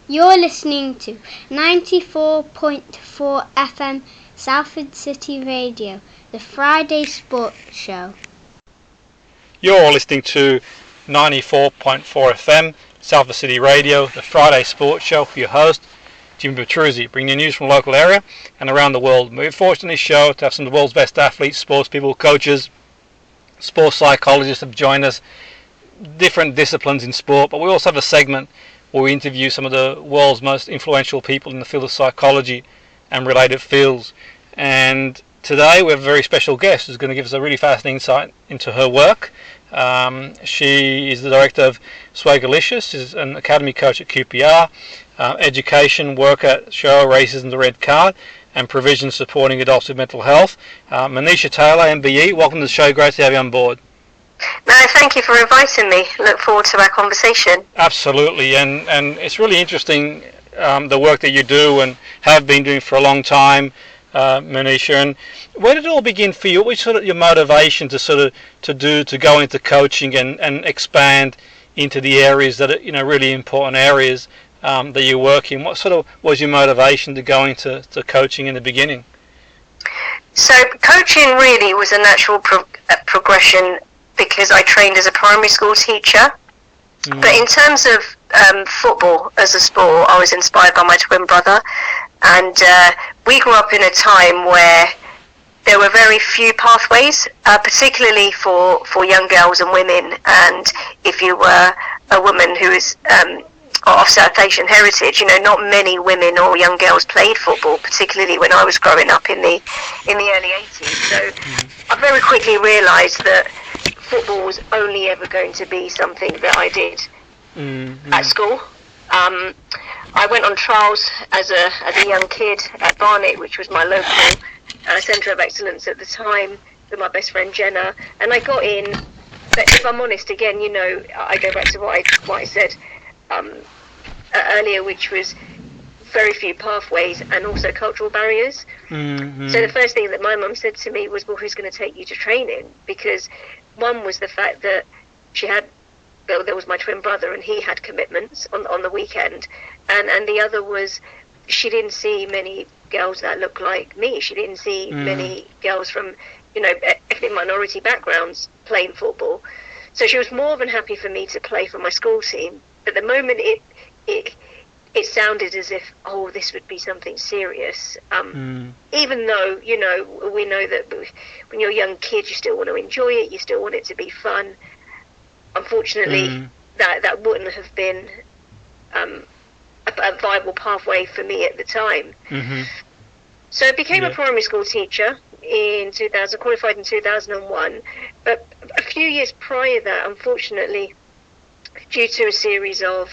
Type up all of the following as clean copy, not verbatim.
You're listening to 94.4 FM Salford City Radio, the Friday Sports Show. You're listening to 94.4 FM Salford City Radio, the Friday Sports Show, for your host, Jimmy Petruzzi, bringing you news from the local area and around the world. We're fortunate in this show to have some of the world's best athletes, sports people, coaches, sports psychologists have joined us, different disciplines in sport, but we also have a segment where we interview some of the world's most influential people in the field of psychology and related fields. And today we have a very special guest who's going to give us a really fascinating insight into her work. She is the director of Swaggarlicious, is an academy coach at QPR, education, work at Show, Racism, the Red Card, and provision supporting adults with mental health. Manisha Tailor MBE, welcome to the show. Great to have you on board. No, thank you for inviting me. Look forward to our conversation. Absolutely, and it's really interesting the work that you do and have been doing for a long time, Manisha. And where did it all begin for you? What was sort of your motivation to go into coaching and expand into the areas that are really important areas that you work in? What sort of was your motivation to go into coaching in the beginning? So coaching really was a natural progression, because I trained as a primary school teacher. But in terms of football as a sport, I was inspired by my twin brother, and we grew up in a time where there were very few pathways, particularly for young girls and women. And if you were a woman who is of South Asian heritage, not many women or young girls played football, particularly when I was growing up in the early 80s. So I very quickly realised that football was only ever going to be something that I did at school. I went on trials as a young kid at Barnet, which was my local centre of excellence at the time, with my best friend Jenna, and I got in. But if I'm honest, again, I go back to what I said earlier, which was very few pathways and also cultural barriers. So the first thing that my mum said to me was, well, who's going to take you to training? Because one was the fact that there was my twin brother, and he had commitments on the weekend, and the other was she didn't see many girls that looked like me. She didn't see many girls from ethnic minority backgrounds playing football. So she was more than happy for me to play for my school team. But the moment it sounded as if, oh, this would be something serious. Even though, we know that when you're a young kid, you still want to enjoy it, you still want it to be fun. Unfortunately, that wouldn't have been a viable pathway for me at the time. So I became a primary school teacher in 2000, qualified in 2001. But a few years prior to that, unfortunately, due to a series of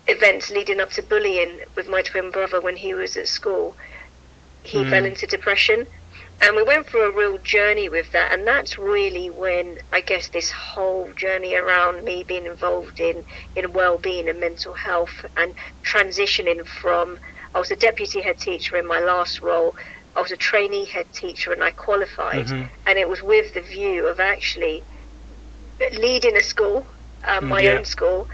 events leading up to bullying with my twin brother when he was at school, he fell into depression, and we went through a real journey with that. And that's really when I guess this whole journey around me being involved in wellbeing and mental health, and transitioning from, I was a deputy head teacher in my last role, I was a trainee head teacher, and I qualified, and it was with the view of actually leading a school, my own school,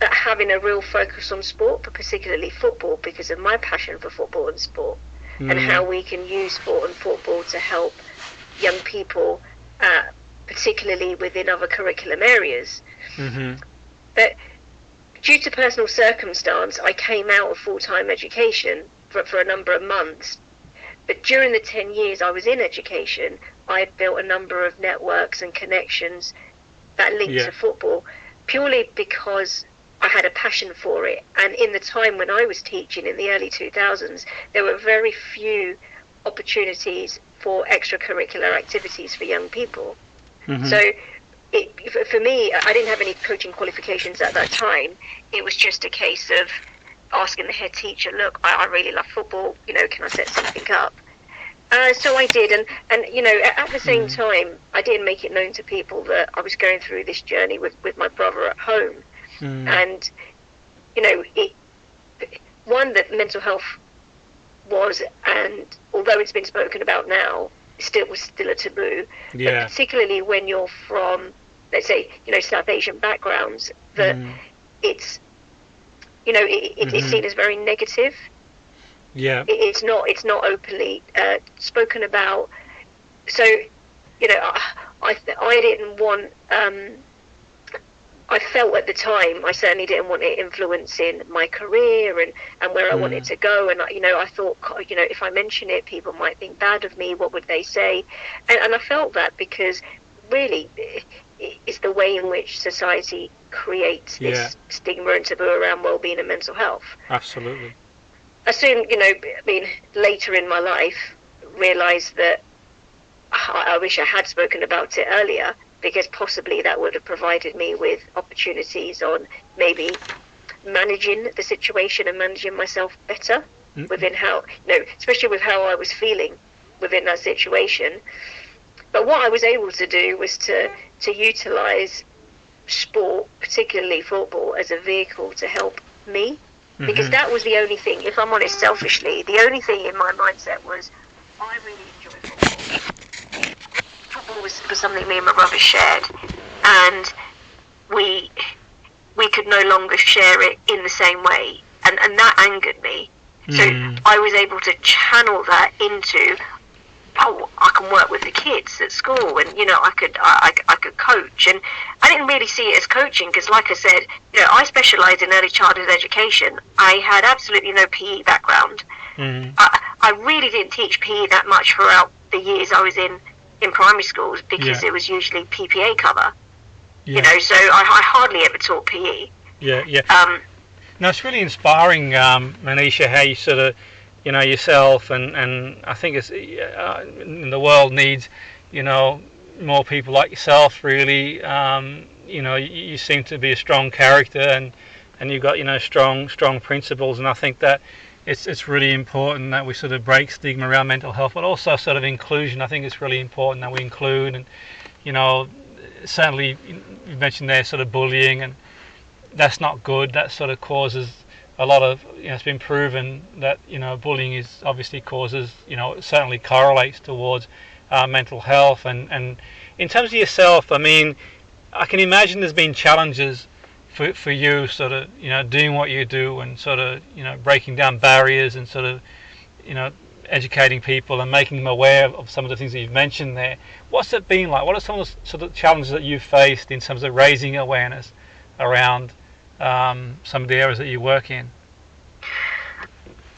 having a real focus on sport, but particularly football, because of my passion for football and sport, and how we can use sport and football to help young people, particularly within other curriculum areas. But due to personal circumstance, I came out of full-time education for a number of months. But during the 10 years I was in education, I had built a number of networks and connections that linked to football, purely because I had a passion for it. And in the time when I was teaching in the early 2000s, there were very few opportunities for extracurricular activities for young people. So for me, I didn't have any coaching qualifications at that time. It was just a case of asking the head teacher, look, I really love football, can I set something up? So I did, and at the same time, I didn't make it known to people that I was going through this journey with my brother at home. And, one, that mental health was, and although it's been spoken about now, was still a taboo. But particularly when you're from, let's say, South Asian backgrounds, that it's it's seen as very negative. Yeah. It's not openly spoken about. So, I didn't want. I felt at the time I certainly didn't want it influencing my career and where I wanted to go. And I thought, if I mention it, people might think bad of me. What would they say? And I felt that because really, it's the way in which society creates this stigma and taboo around well-being and mental health. Absolutely. I soon, later in my life, realised that I wish I had spoken about it earlier, because possibly that would have provided me with opportunities on maybe managing the situation and managing myself better within how, especially with how I was feeling within that situation. But what I was able to do was to utilise sport, particularly football, as a vehicle to help me. Because that was the only thing, if I'm honest, selfishly, the only thing in my mindset was, I really enjoy football. Football was something me and my brother shared, and we could no longer share it in the same way, and that angered me. So I was able to channel that into, I can work with the kids at school, and I could coach, and I didn't really see it as coaching because, like I said, I specialised in early childhood education. I had absolutely no PE background. I really didn't teach PE that much throughout the years I was in primary schools because it was usually PPA cover. So I hardly ever taught PE. No, it's really inspiring, Manisha, how you sort of, yourself, and I think it's the world needs, more people like yourself. Really, you seem to be a strong character, and you've got strong principles, and I think that it's really important that we sort of break stigma around mental health, but also sort of inclusion. I think it's really important that we include, and certainly you mentioned there sort of bullying, and that's not good. That sort of causes a lot of, it's been proven that, bullying is obviously causes, it certainly correlates towards mental health. And in terms of yourself, I mean, I can imagine there's been challenges for you sort of, doing what you do and sort of, breaking down barriers and sort of, educating people and making them aware of some of the things that you've mentioned there. What's it been like? What are some of the sort of challenges that you've faced in terms of raising awareness around some of the areas that you work in?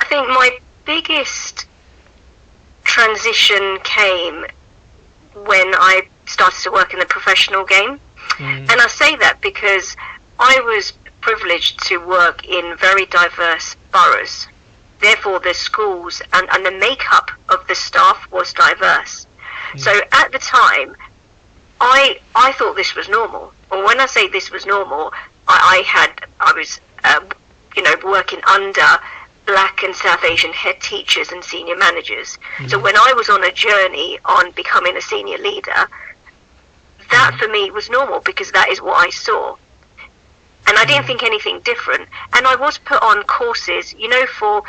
I think my biggest transition came when I started to work in the professional game. And I say that because I was privileged to work in very diverse boroughs. Therefore, the schools and the makeup of the staff was diverse. So at the time, I thought this was normal. Or when I say this was normal, I was working under Black and South Asian head teachers and senior managers. So when I was on a journey on becoming a senior leader, that for me was normal because that is what I saw. And I didn't think anything different. And I was put on courses, for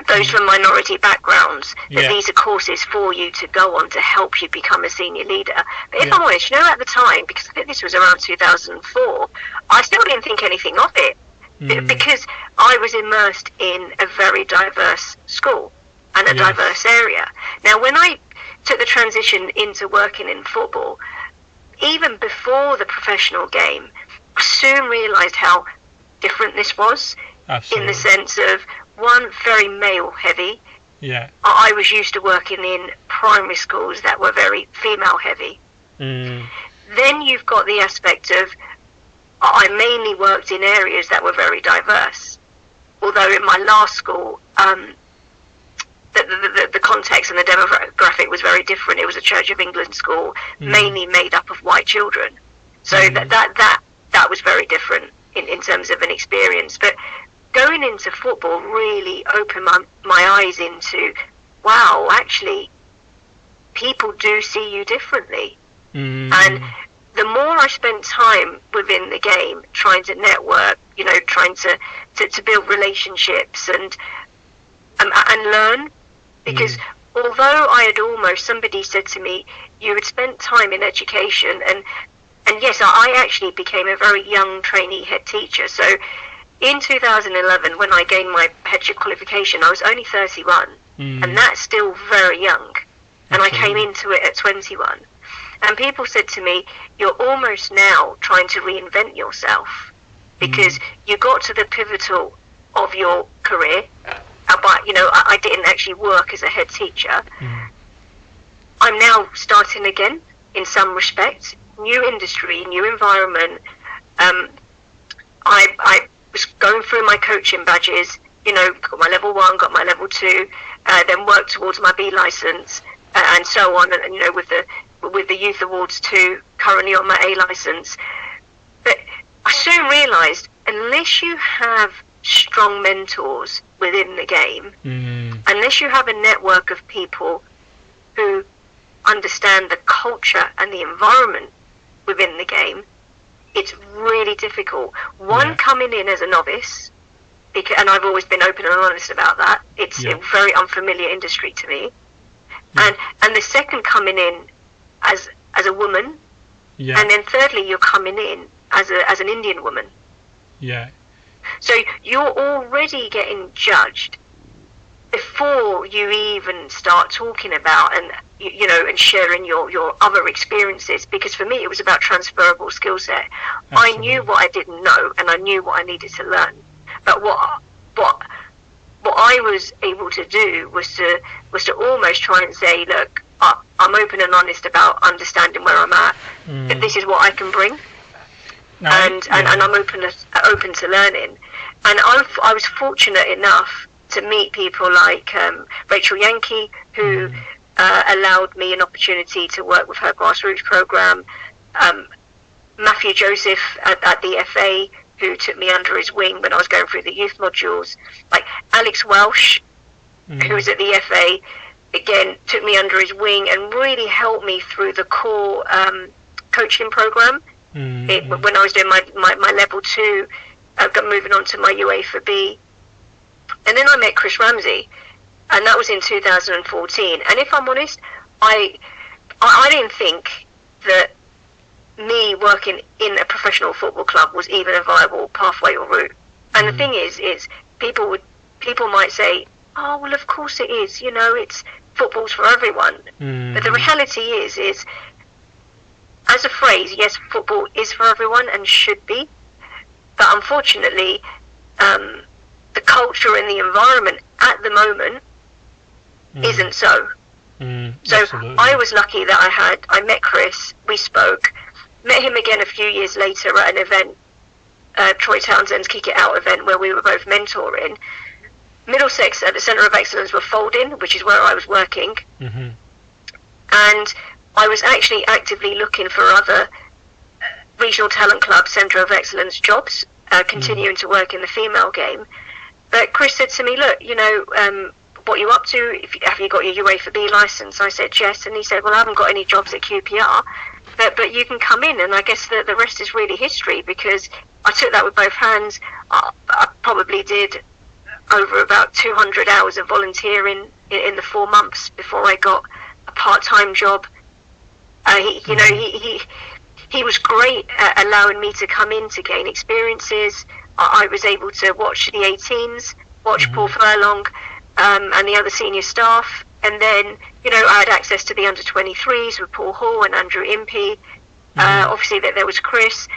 those from minority backgrounds, that these are courses for you to go on to help you become a senior leader. But if I'm honest, at the time, because I think this was around 2004, I still didn't think anything of it. Because I was immersed in a very diverse school and a diverse area. Now, when I took the transition into working in football, even before the professional game, I soon realised how different this was. Absolutely. In the sense of, one, very male heavy. I was used to working in primary schools that were very female heavy. Then you've got the aspect of, I mainly worked in areas that were very diverse. Although in my last school, the context and the demographic was very different. It was a Church of England school, mainly made up of white children. So that was very different in terms of an experience. But going into football really opened my eyes into, wow, actually, people do see you differently. And the more I spent time within the game, trying to network, trying to build relationships and learn, because although somebody said to me, you had spent time in education, and yes, I actually became a very young trainee head teacher. So in 2011, when I gained my headship qualification, I was only 31, and that's still very young. And I came into it at 21. And people said to me, you're almost now trying to reinvent yourself, because you got to the pivotal of your career, but, you know, I didn't actually work as a head teacher. I'm now starting again, in some respects. New industry, new environment. I was going through my coaching badges, you know, got my level 1, got my level 2, then worked towards my B license, and so on, and, you know, with the youth awards too, currently on my A license. But I soon realised, unless you have strong mentors within the game, unless you have a network of people who understand the culture and the environment within the game, it's really difficult. Coming in as a novice, and I've always been open and honest about that, it's a very unfamiliar industry to me. And the second, coming in as a woman, and then thirdly, you're coming in as an Indian woman. So you're already getting judged before you even start talking about and sharing your other experiences. Because for me, it was about transferable skill set. I knew what I didn't know, and I knew what I needed to learn. But what I was able to do was to almost try and say, look, I'm open and honest about understanding where I'm at. But this is what I can bring. And I'm open to learning. And I was fortunate enough to meet people like Rachel Yankee, who allowed me an opportunity to work with her grassroots program. Matthew Joseph at the FA, who took me under his wing when I was going through the youth modules. Like Alex Welsh, who was at the FA, again took me under his wing and really helped me through the core coaching program. When I was doing my level 2, moving on to my UA for B. And then I met Chris Ramsey, and that was in 2014. And if I'm honest, I didn't think that me working in a professional football club was even a viable pathway or route. And the thing is people might say, oh, well, of course it is, you know, it's football's for everyone. But the reality is as a phrase, yes, football is for everyone and should be, but unfortunately, the culture and the environment at the moment isn't so. So absolutely. I was lucky that I met Chris, we spoke, met him again a few years later at an event, Troy Townsend's Kick It Out event, where we were both mentoring. Middlesex at the Centre of Excellence were folding, which is where I was working. And I was actually actively looking for other regional talent club Centre of Excellence jobs, continuing to work in the female game. But Chris said to me, look, you know, what are you up to? Have you got your UA for B licence? I said yes, and he said, well, I haven't got any jobs at QPR, but you can come in. And I guess the rest is really history, because I took that with both hands. I probably did over about 200 hours of volunteering in the 4 months before I got a part-time job. He was great at allowing me to come in to gain experiences. I was able to watch the 18s, watch Paul Furlong and the other senior staff. And then, you know, I had access to the under-23s with Paul Hall and Andrew Impey. Obviously, there was Chris.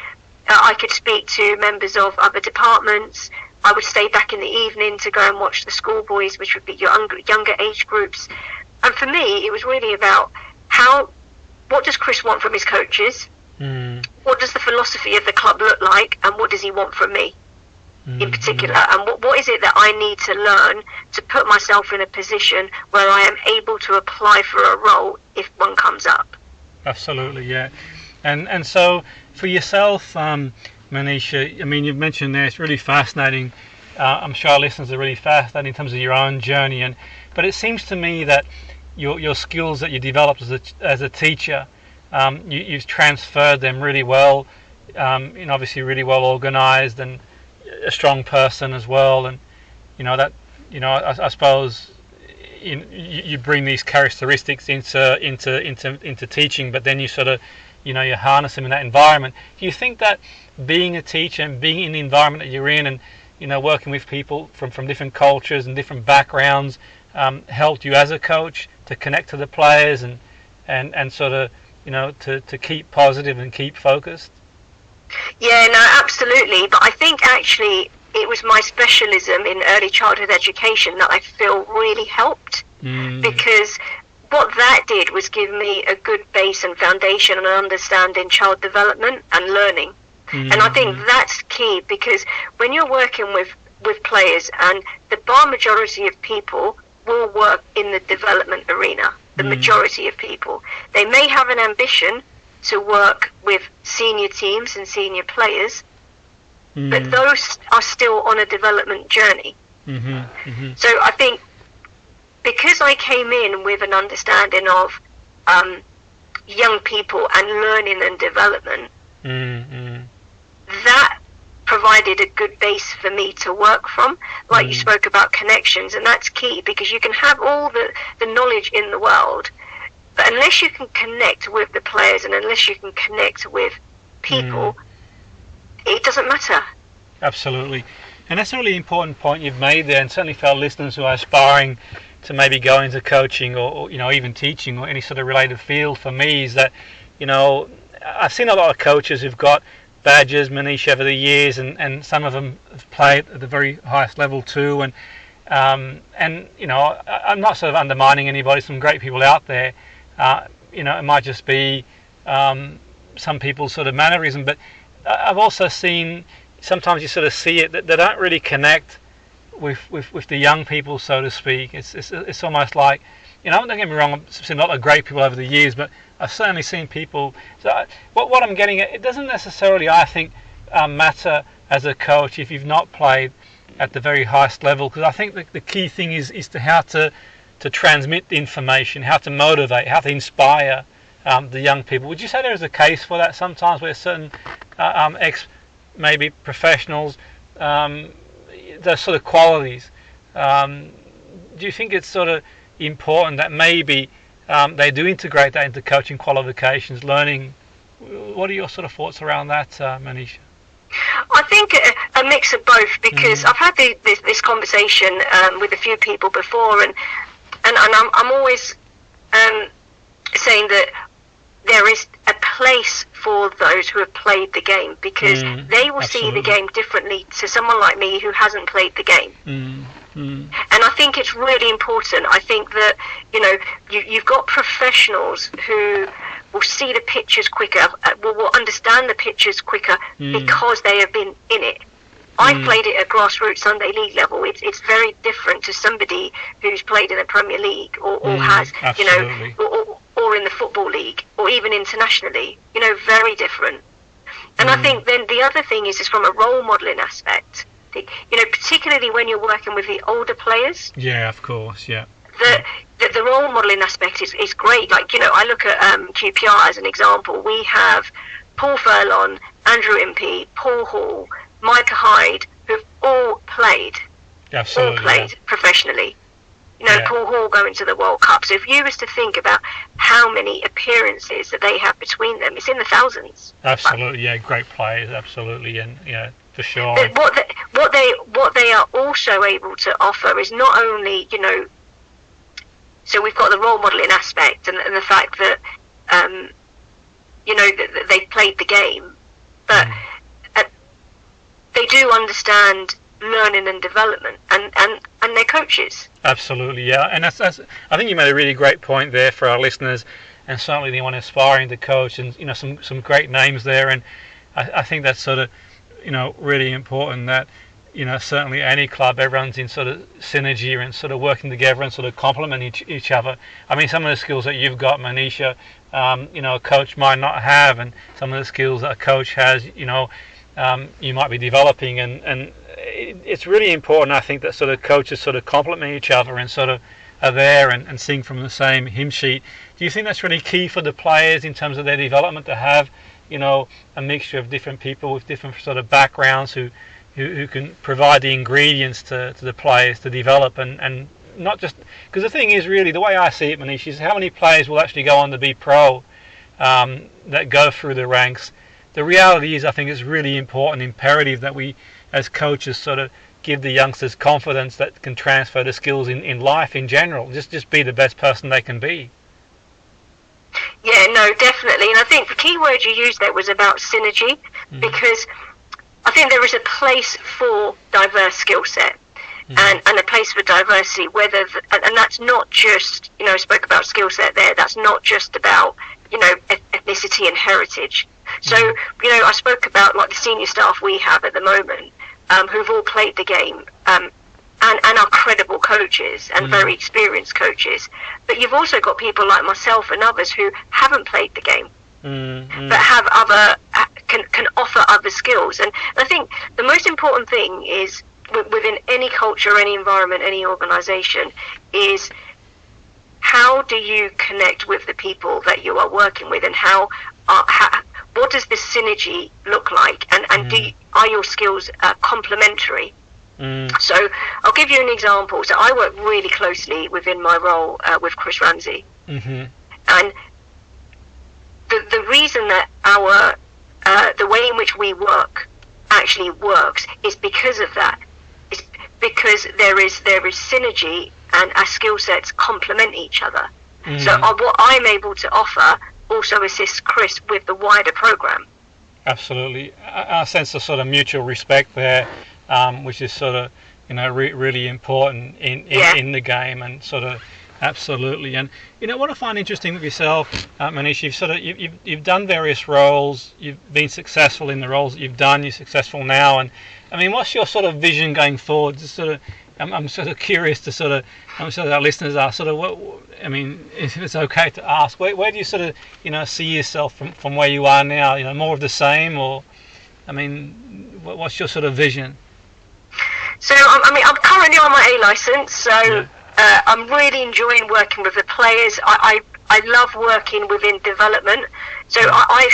I could speak to members of other departments. I would stay back in the evening to go and watch the schoolboys, which would be younger age groups. And for me, it was really about what does Chris want from his coaches? What does the philosophy of the club look like? And what does he want from me in particular? And what is it that I need to learn to put myself in a position where I am able to apply for a role if one comes up? Absolutely, yeah. And so for yourself, Manisha, I mean, you've mentioned there, it's really fascinating. I'm sure our listeners are really fascinated in terms of your own journey. But it seems to me that your skills that you developed as a teacher, you've transferred them really well. Obviously really well organised and a strong person as well. And I suppose you bring these characteristics into teaching, but then you sort of you harness them in that environment. Do you think that being a teacher and being in the environment that you're in, and working with people from different cultures and different backgrounds helped you as a coach to connect to the players and sort of, to keep positive and keep focused? Yeah, no, absolutely. But I think actually it was my specialism in early childhood education that I feel really helped, because what that did was give me a good base and foundation and understanding child development and learning. And I think that's key, because when you're working with players, and the bar majority of people will work in the development arena, the majority of people, they may have an ambition to work with senior teams and senior players, but those are still on a development journey. So I think because I came in with an understanding of young people and learning and development, that provided a good base for me to work from. Like you spoke about connections, and that's key, because you can have all the knowledge in the world, but unless you can connect with the players and unless you can connect with people, it doesn't matter. Absolutely. And that's a really important point you've made there, and certainly for our listeners who are aspiring to maybe go into coaching or even teaching or any sort of related field. For me, is that I've seen a lot of coaches who've got badges, Manisha, over the years, and some of them have played at the very highest level too. And I'm not sort of undermining anybody. Some great people out there. It might just be some people's sort of mannerism, but I've also seen sometimes you sort of see it that they don't really connect with the young people, so to speak. It's almost like, don't get me wrong, I've seen a lot of great people over the years, but I've certainly seen people. So what I'm getting at, it doesn't necessarily, I think, matter as a coach if you've not played at the very highest level, because I think the key thing is to how to transmit the information, how to motivate, how to inspire the young people. Would you say there is a case for that sometimes, where certain maybe professionals, those sort of qualities, do you think it's sort of important that maybe they do integrate that into coaching qualifications, learning? What are your sort of thoughts around that, Manisha? I think a mix of both, because I've had this conversation with a few people before, and I'm always saying that there is a place for those who have played the game, because they will see the game differently to someone like me who hasn't played the game. And I think it's really important. I think that you've got professionals who will see the pictures quicker, will understand the pictures quicker, because they have been in it. I've played it at grassroots Sunday League level. It's very different to somebody who's played in the Premier League or has, or in the Football League, or even internationally. Very different. And I think then the other thing is from a role modelling aspect. Particularly when you're working with the older players. Yeah, of course. Yeah. The role modelling aspect is great. Like, I look at QPR as an example. We have Paul Furlong, Andrew Impey, Paul Hall, Micah Hyde, who've all played. Absolutely. All played professionally. Paul Hall going to the World Cup. So if you was to think about how many appearances that they have between them, it's in the thousands. Absolutely, yeah, great players, absolutely, and for sure. But what they are also able to offer is not only, so we've got the role modelling aspect and the fact that that they've played the game, but they do understand learning and development, and they're coaches. Absolutely, yeah, and that's I think you made a really great point there for our listeners, and certainly anyone aspiring to coach, and some great names there, and I think that's sort of really important that certainly any club, everyone's in sort of synergy and sort of working together and sort of complement each other. I mean, some of the skills that you've got, Manisha, a coach might not have, and some of the skills that a coach has, you might be developing, and it's really important, I think, that sort of coaches sort of complement each other and sort of are there and sing from the same hymn sheet. Do you think that's really key for the players in terms of their development, to have a mixture of different people with different sort of backgrounds who can provide the ingredients to the players to develop, and not just, because the thing is, really, the way I see it, Manish, is how many players will actually go on to be pro that go through the ranks. The reality is, I think it's really important, imperative that we as coaches sort of give the youngsters confidence that can transfer the skills in life in general. Just be the best person they can be. Yeah, no, definitely. And I think the key word you used there was about synergy, because I think there is a place for diverse skill set and a place for diversity, and that's not just, I spoke about skill set there, that's not just about, ethnicity and heritage. So, I spoke about like the senior staff we have at the moment, who've all played the game, and are credible coaches and very experienced coaches. But you've also got people like myself and others who haven't played the game, but have can offer other skills. And I think the most important thing is within any culture, any environment, any organisation, is how do you connect with the people that you are working with, and what does this synergy look like, and are your skills complementary? So I'll give you an example. So I work really closely within my role with Chris Ramsey, and the reason that the way in which we work actually works is because of that. It's because there is synergy, and our skill sets complement each other. So what I'm able to offer also assists Chris with the wider program. Absolutely, a sense of sort of mutual respect there, which is sort of really important in the game, and sort of absolutely. And what I find interesting with yourself, Manish, you've done various roles, you've been successful in the roles that you've done, you're successful now, and I mean, what's your sort of vision going forward? Just sort of, I'm sort of curious to sort of, I'm sure our listeners are sort of, if it's okay to ask, where do you sort of, see yourself from where you are now? More of the same, or, what's your sort of vision? So, I'm currently on my A license, so I'm really enjoying working with the players. I love working within development. So I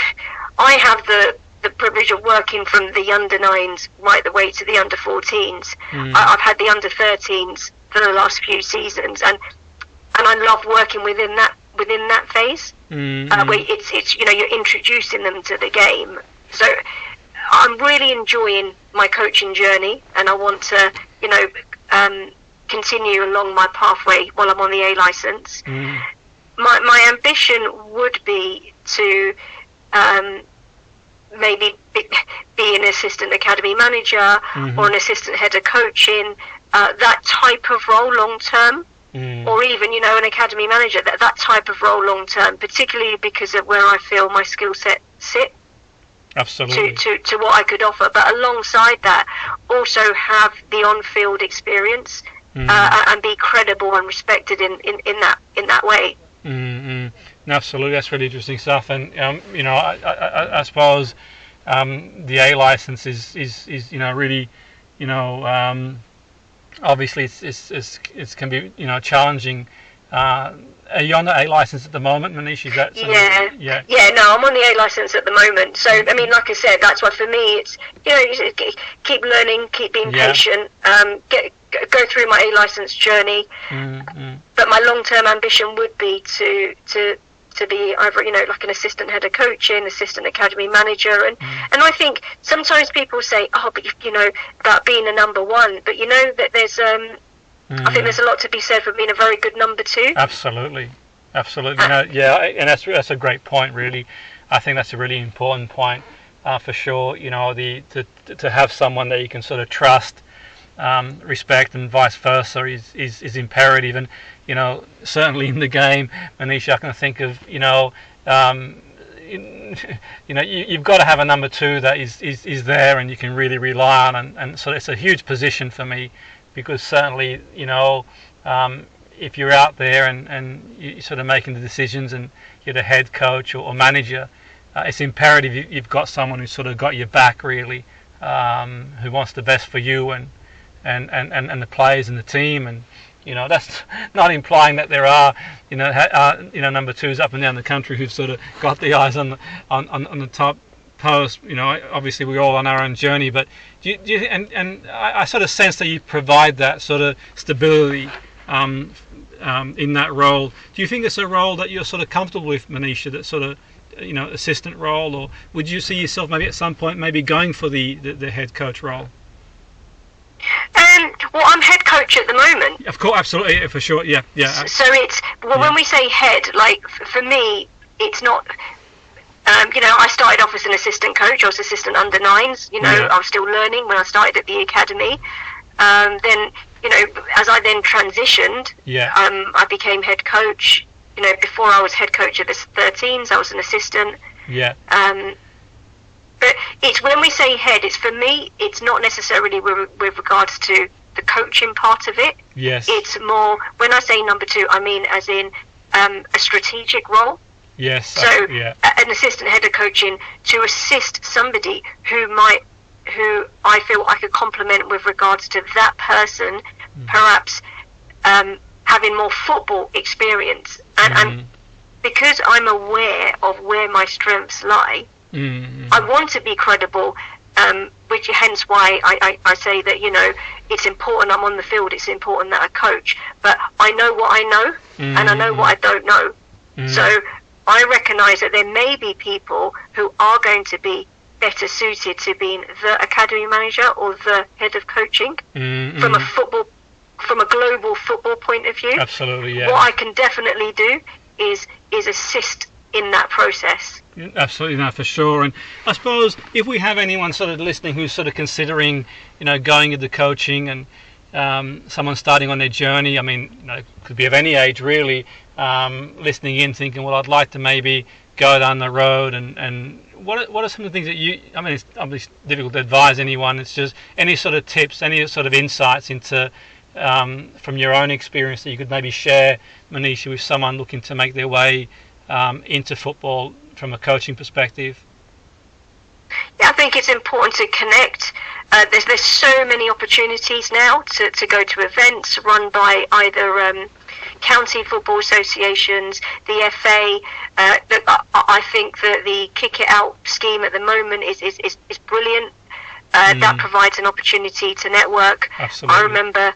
have the privilege of working from the under 9s right the way to the under 14s. I've had the under 13s for the last few seasons, and I love working within that phase, where it's you're introducing them to the game. So I'm really enjoying my coaching journey, and I want to continue along my pathway while I'm on the A license. My ambition would be to maybe be an assistant academy manager or an assistant head of coaching, that type of role long term, or even an academy manager, that type of role long term, particularly because of where I feel my skill set sit. Absolutely. To what I could offer, but alongside that, also have the on-field experience and be credible and respected in that way. Absolutely, that's really interesting stuff. And I suppose the A license is really obviously it can be challenging. Are you on the A license at the moment, Manish? Is that no, I'm on the A license at the moment. So like I said, that's why for me it's keep learning, keep being patient, go through my A license journey. But my long-term ambition would be to be either like an assistant head of coaching, assistant academy manager, and I think sometimes people say, but about being a number one, but that there's I think there's a lot to be said for being a very good number two. Absolutely. And that's a great point, really. I think that's a really important point, for sure. To have someone that you can sort of trust, respect, and vice versa is imperative. And certainly in the game, Manisha, I can think of you've got to have a number two that is there and you can really rely on, and so it's a huge position for me. Because certainly, if you're out there and you're sort of making the decisions and you're the head coach or manager, it's imperative you've got someone who's sort of got your back, really, who wants the best for you and the players and the team. And that's not implying that there are number twos up and down the country who've sort of got the eyes on the top post. Obviously we're all on our own journey, but do you and I sort of sense that you provide that sort of stability in that role. Do you think it's a role that you're sort of comfortable with, Manisha, that sort of assistant role, or would you see yourself maybe at some point maybe going for the head coach role? Well, I'm head coach at the moment. Of course, absolutely, for sure. Yeah. So it's when we say head, like for me, it's not. I started off as an assistant coach. I was assistant under nines. I was still learning when I started at the academy. Then, as I then transitioned, I became head coach. Before I was head coach of the 13s, I was an assistant. Yeah. But it's when we say head, it's for me, it's not necessarily with regards to the coaching part of it. Yes. It's more, when I say number 2, I mean as in a strategic role. Yes. So an assistant head of coaching to assist somebody who I feel I could complement with regards to that person, perhaps having more football experience. And because I'm aware of where my strengths lie, I want to be credible, which hence why I say that, it's important I'm on the field, it's important that I coach, but I know what I know and I know what I don't know. So I recognise that there may be people who are going to be better suited to being the academy manager or the head of coaching from a global football point of view. Absolutely, yeah. What I can definitely do is assist in that process. Absolutely, no, for sure. And I suppose if we have anyone sort of listening who's sort of considering, going into coaching and someone starting on their journey, I mean, it could be of any age really, listening in thinking, well, I'd like to maybe go down the road and what are some of the things that it's obviously difficult to advise anyone, it's just any sort of tips, any sort of insights into from your own experience that you could maybe share, Manisha, with someone looking to make their way into football from a coaching perspective? Yeah, I think it's important to connect. There's so many opportunities now to go to events run by either county football associations, the FA. I think that the Kick It Out scheme at the moment is brilliant. That provides an opportunity to network. Absolutely. I remember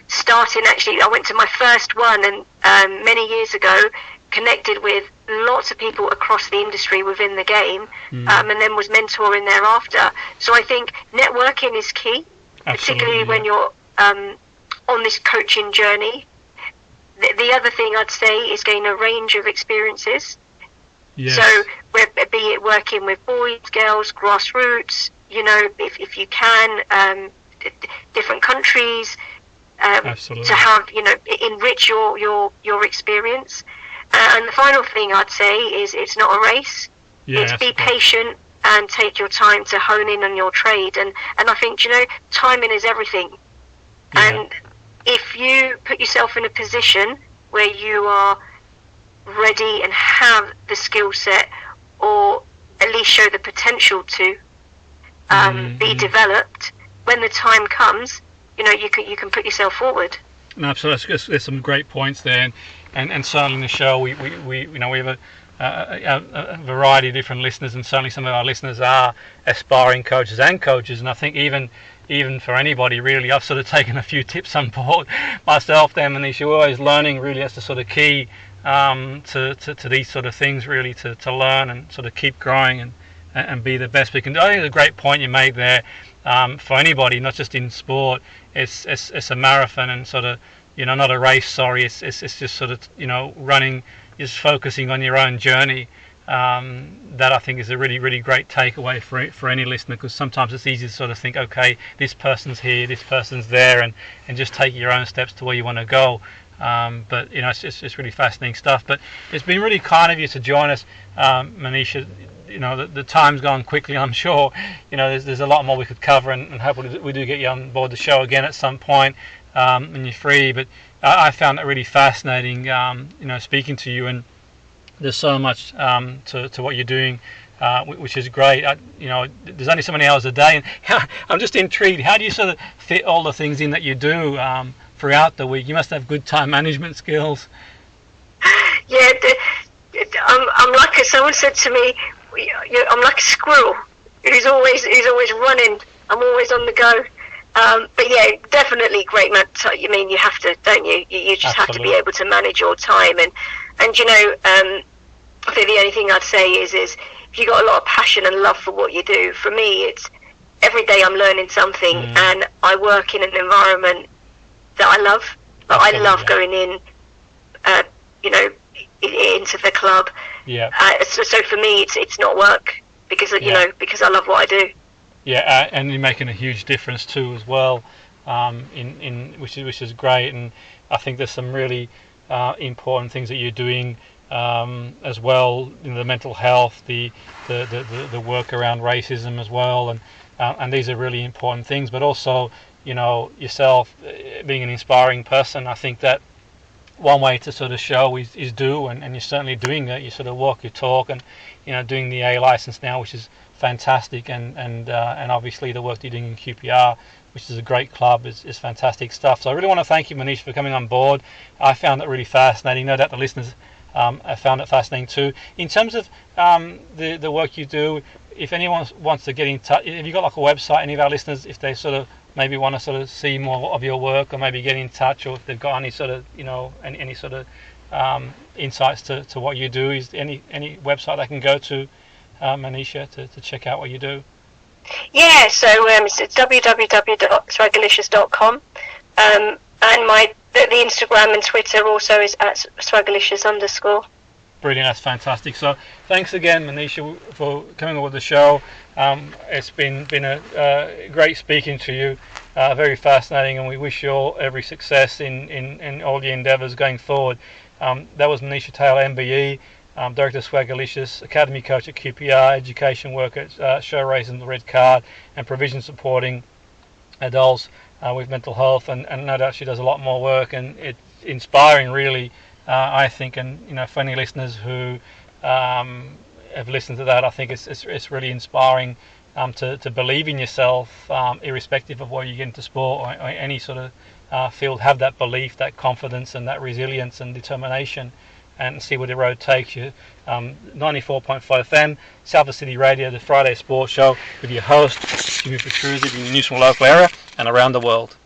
starting, actually, I went to my first one and many years ago, connected with lots of people across the industry within the game, and then was mentoring thereafter. So I think networking is key, particularly when you're on this coaching journey. The other thing I'd say is gain a range of experiences. Yes. So be it working with boys, girls, grassroots, if you can, different countries, to have, enrich your experience. And the final thing I'd say is it's not a race. Yes. It's be patient and take your time to hone in on your trade. And I think, timing is everything. Yeah. And if you put yourself in a position where you are ready and have the skill set, or at least show the potential to be developed, when the time comes, you can put yourself forward. No, absolutely. There's some great points there, and certainly in the show we have a variety of different listeners, and certainly some of our listeners are aspiring coaches and coaches, and I think even for anybody really, I've sort of taken a few tips on board myself there, Manisha. We're always learning really, that's the sort of key to these sort of things really, to learn and sort of keep growing and be the best we can do. I think it's a great point you made there. For anybody, not just in sport, it's a marathon and sort of, not a race, sorry, it's just sort of, running, just focusing on your own journey. That I think is a really, really great takeaway for any listener, because sometimes it's easy to sort of think, okay, this person's here, this person's there, and just take your own steps to where you want to go. But it's really fascinating stuff. But it's been really kind of you to join us, Manisha. The time's gone quickly. I'm sure there's a lot more we could cover, and hopefully we do get you on board the show again at some point when you're free. But I found it really fascinating, speaking to you, and there's so much to what you're doing, which is great. There's only so many hours a day, and I'm just intrigued. How do you sort of fit all the things in that you do throughout the week? You must have good time management skills. Yeah, I'm like, someone said to me, I'm like a squirrel who's always running. I'm always on the go. But yeah, definitely great. You have to, don't you? You just have to be able to manage your time, and I think the only thing I'd say is if you got a lot of passion and love for what you do. For me, every day I'm learning something, and I work in an environment that I love. But I love going in, into the club. Yeah. So for me, it's not work because because I love what I do. Yeah, and you're making a huge difference too as well, which is great. And I think there's some really important things that you're doing as well. The mental health, the work around racism as well, and these are really important things. But also, yourself being an inspiring person. I think that one way to sort of show is do, and you're certainly doing it. You sort of walk your talk, and doing the A license now, which is fantastic, and obviously the work you're doing in QPR, which is a great club, is fantastic stuff. So I really want to thank you, Manisha, for coming on board. I found it really fascinating. No doubt the listeners have found it fascinating too. In terms of the work you do, if anyone wants to get in touch, have you got like a website? Any of our listeners, if they sort of maybe want to sort of see more of your work, or maybe get in touch, or if they've got any sort of any sort of insights to what you do, is any website they can go to, Manisha, to check out what you do? Yeah, so it's www.swaggarlicious.com, and the Instagram and Twitter also is at Swaggarlicious_. Brilliant, that's fantastic. So thanks again, Manisha, for coming on with the show. It's been a great speaking to you, very fascinating, and we wish you all every success in all your endeavours going forward. That was Manisha Tailor MBE, Director of Swaggarlicious, Academy Coach at QPR, Education Worker at Show Raising the Red Card, and Provision Supporting Adults with Mental Health, and no doubt she does a lot more work, and it's inspiring really, I think, and for any listeners who have listened to that, I think it's really inspiring to believe in yourself, irrespective of whether you get into sport or any sort of field. Have that belief, that confidence, and that resilience and determination, and see where the road takes you. 94.5 FM, Salford City Radio, the Friday Sports Show, with your host Jimmy Petruzzi, bringing news from the local area and around the world.